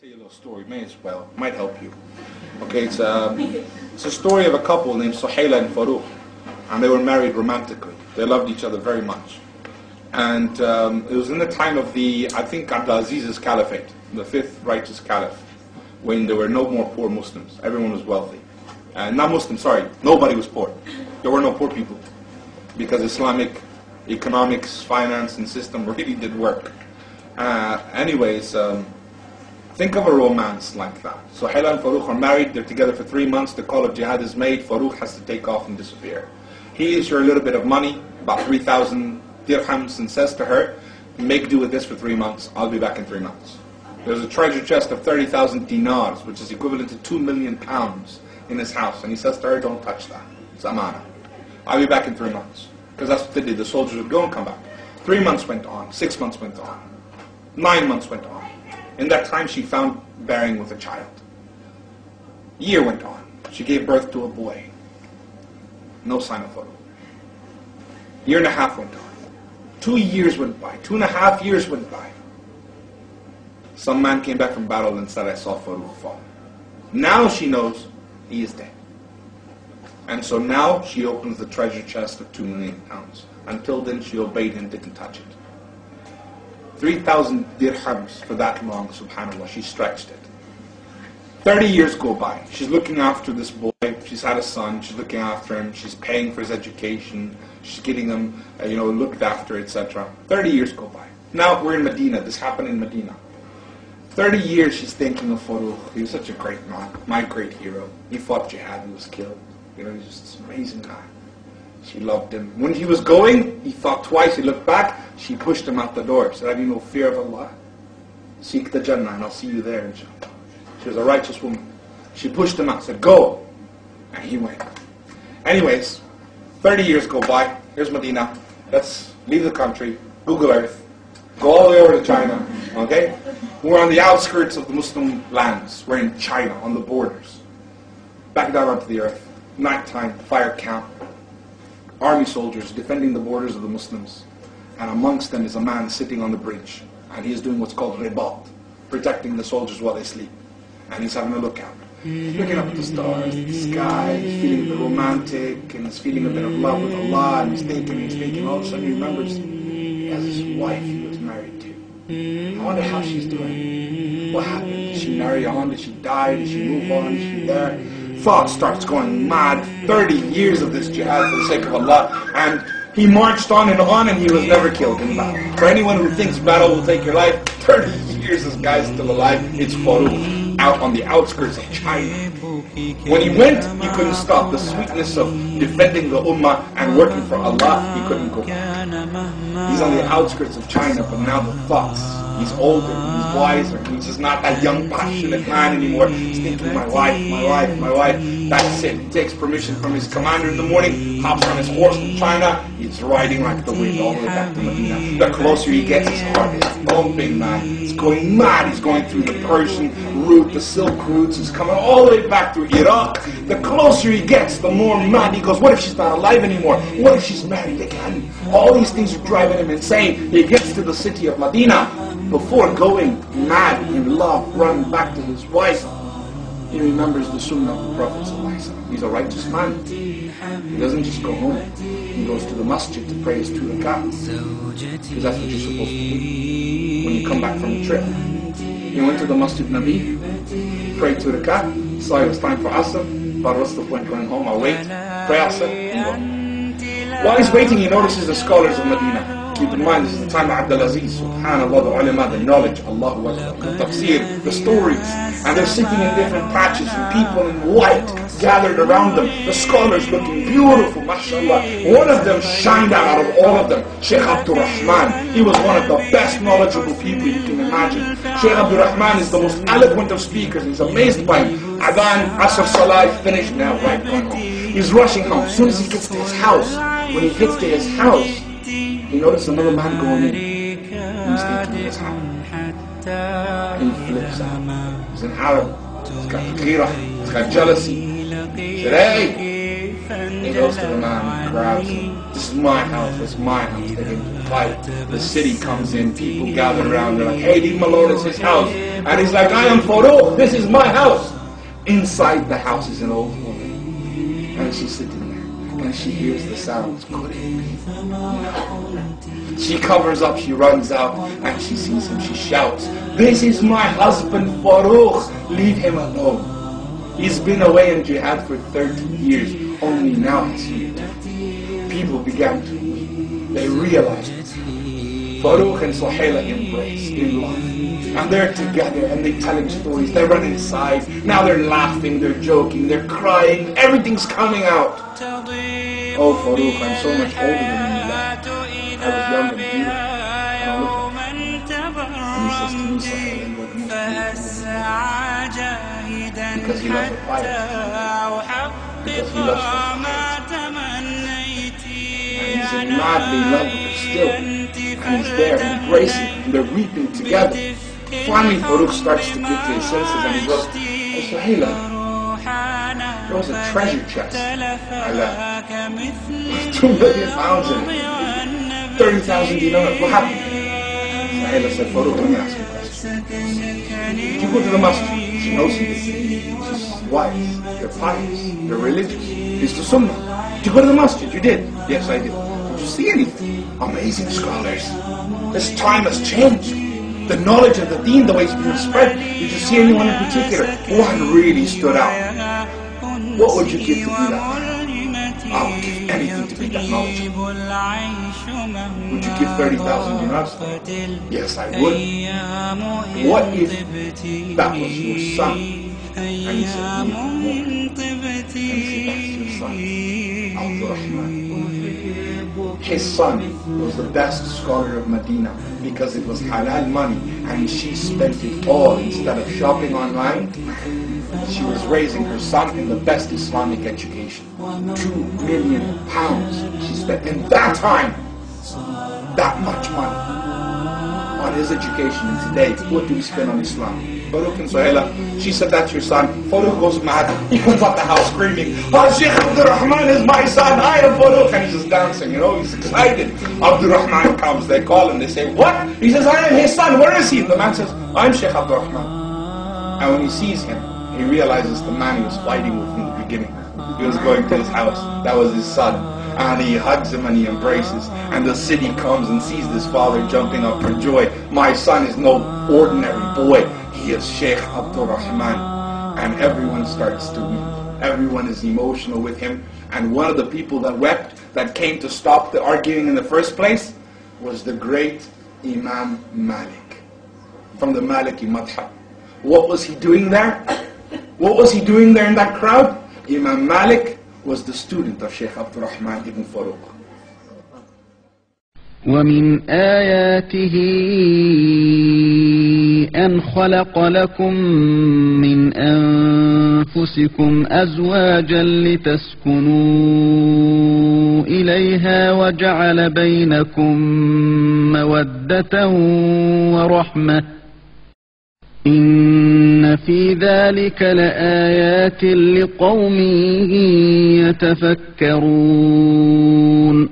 tell you a little story, may as well, might help you. Okay, it's a story of a couple named Suhaila and Farouk, and they were married romantically. They loved each other very much. And it was in the time of the, I think, Abdulaziz's caliphate, the fifth righteous caliph, when there were no more poor Muslims. Everyone was wealthy. Not Muslim, sorry, nobody was poor. There were no poor people, because Islamic economics, finance, and system really did work. Anyways, think of a romance like that. Suhaila and Farouk are married, they're together for 3 months, the call of jihad is made, Farouk has to take off and disappear. He is your little bit of money, about 3,000 dirhams, and says to her, make do with this for 3 months, I'll be back in 3 months. There's a treasure chest of 30,000 dinars, which is equivalent to 2 million pounds in his house, and he says to her, don't touch that, it's amana. I'll be back in 3 months. Because that's what they did, the soldiers would go and come back. 3 months went on, 6 months went on, 9 months went on. In that time she found bearing with a child. A year went on, she gave birth to a boy. No sign of Farouk. Year and a half went on. 2 years went by, 2.5 years went by. Some man came back from battle and said, I saw Farouk fall. Now she knows he is dead. And so now she opens the treasure chest of 2 million pounds. Until then she obeyed him, didn't touch it. 3,000 dirhams for that long, subhanAllah, she stretched it. 30 years go by. She's looking after this boy. She's had a son. She's looking after him. She's paying for his education. She's getting him, looked after, etc. 30 years go by. Now we're in Medina. This happened in Medina. 30 years she's thinking of Farouk. He was such a great man, my great hero. He fought jihad, he was killed. He was just this amazing guy. She loved him. When he was going, he thought twice. He looked back. She pushed him out the door. Said, have you no fear of Allah? Seek the Jannah and I'll see you there, inshallah. She was a righteous woman. She pushed him out. Said, go. And he went. Anyways, 30 years go by. Here's Medina. Let's leave the country. Google Earth. Go all the way over to China. Okay? We're on the outskirts of the Muslim lands. We're in China, on the borders. Back down onto the earth. Nighttime, fire camp. Army soldiers defending the borders of the Muslims. And amongst them is a man sitting on the bridge. And he is doing what's called revert, protecting the soldiers while they sleep. And he's having a lookout. He's looking up at the stars, the sky, he's feeling a bit romantic, and he's feeling a bit of love with Allah, and he's thinking, all of a sudden he remembers he has his wife he was married to. I wonder how she's doing. What happened? Did she marry on? Did she die? Did she move on? Is she there? Thought starts going mad. 30 years of this jihad for the sake of Allah, and he marched on, and he was never killed in battle. For anyone who thinks battle will take your life, 30 years this guy's still alive. It's Farouk, out on the outskirts of China. When he went, he couldn't stop. The sweetness of defending the ummah and working for Allah, he couldn't go back. He's on the outskirts of China, but now the thoughts. He's older, he's wiser, he's just not that young, passionate man anymore. He's thinking, my wife, my wife, my wife. That's it. He takes permission from his commander in the morning, hops on his horse in China, he's riding like the wind all the way back to Medina. The closer he gets, his heart is pumping, man. He's going mad. He's going through the Persian route, the Silk routes. He's coming all the way back through Iraq. The closer he gets, the more mad he goes. What if she's not alive anymore? What if she's married again? All these things are driving him insane. He gets to the city of Medina. Before going mad in love, running back to his wife, he remembers the sunnah of the Prophet. He's a righteous man. He doesn't just go home. He goes to the masjid to pray his 2 rakats. Because that's what you're supposed to do when you come back from a trip. He went to the masjid Nabi, prayed 2 rakat, saw it was time for Asr, but what's the point going home? I'll wait, pray Asr, and go. While he's waiting, he notices the scholars of Medina. Keep in mind, this is the time of Abdulaziz, subhanAllah, the ulama, the knowledge, Allahu Akbar, the tafsir, the stories. And they're sitting in different patches, and people in white gathered around them. The scholars looking beautiful, mashallah. One of them shined out of all of them, Sheikh Abdul Rahman. He was one of the best knowledgeable people you can imagine. Sheikh Abdul Rahman is the most eloquent of speakers. He's amazed by him. Adhan, Asr, Salah, finished now, right, going home. He's rushing home. As soon as he gets to his house, when he gets to his house, he noticed another man going in. He's thinking, what's happening? And he flips out. He's an Arab. He's got ghira. He's got jealousy. He said, hey, He goes to the man, grabs him. This is my house, it's my house. They get into a fight. The city comes in, people gather around. They're like, hey, leave him alone, it's his house. And he's like, I am Farouk, this is my house. Inside the house is an old woman. And she's sitting there. And she hears the sounds. Could it be? No. She covers up, she runs out, and she sees him. She shouts, this is my husband Farouk. Leave him alone. He's been away in jihad for 30 years. Only now he's here. People began to weep. They realized it. Farouk and Suhaila embrace in love. And they're together and they telling stories. They run inside. Now they're laughing, they're joking, they're crying. Everything's coming out. Oh Farouk, I'm so much older than when you left. I was young and beautiful. And he says to me, Suhaila, you're the most beautiful. Because he loves the fire. Because he loves the fire. And he's in madly love with her still. And he's there embracing and they're weeping together. Finally Farouk starts to get to his senses and he goes, oh Suhaila, there was a treasure chest. I left. 2 million pounds in it. 30,000 dinars. What happened? Suhaila said, Farouk, let me ask you a question. Did you go to the mosque? She knows he did. She's wise. They're pious. They're religious. It's the sunnah. Did you go to the masjid? You did? Yes, I did. Did you see anything? Amazing scholars. This time has changed. The knowledge of the deen, the way it's being spread. Did you see anyone in particular? One really stood out. What would you give to be that man? I would give anything to be that knowledgeable. Would you give 30,000 dinars? Yes, I would. What if that was your son? And he said, even more. And he said, that's your son, Abdurrahman. His son was the best scholar of Medina because it was halal money and she spent it all instead of shopping online. She was raising her son in the best Islamic education. 2 million pounds she spent in that time. That much money on his education. And today, what do we spend on Islam? Farouk and Suhaila, she said, that's your son. Farouk goes mad. He comes out the house screaming, oh, Sheikh Abdurrahman is my son. I am Farouk. And he's just dancing, you know, he's excited. Abdurrahman comes, they call him, they say, what? He says, I am his son. Where is he? The man says, I'm Sheikh Abdurrahman. And when he sees him, he realizes the man he was fighting with in the beginning. He was going to his house. That was his son. And he hugs him and he embraces. And the city comes and sees this father jumping up for joy. My son is no ordinary boy. He is Sheikh Abdurrahman. And everyone starts to weep. Everyone is emotional with him. And one of the people that wept, that came to stop the arguing in the first place, was the great Imam Malik from the Maliki Madhab. What was he doing there? What was he doing there in that crowd? Imam Malik was the student of Sheikh Abdurrahman ibn Farouk. ومن آياته أن خلق لكم من أنفسكم أزواجا لتسكنوا إليها وجعل بينكم مودة ورحمة إن في ذلك لآيات لقوم يتفكرون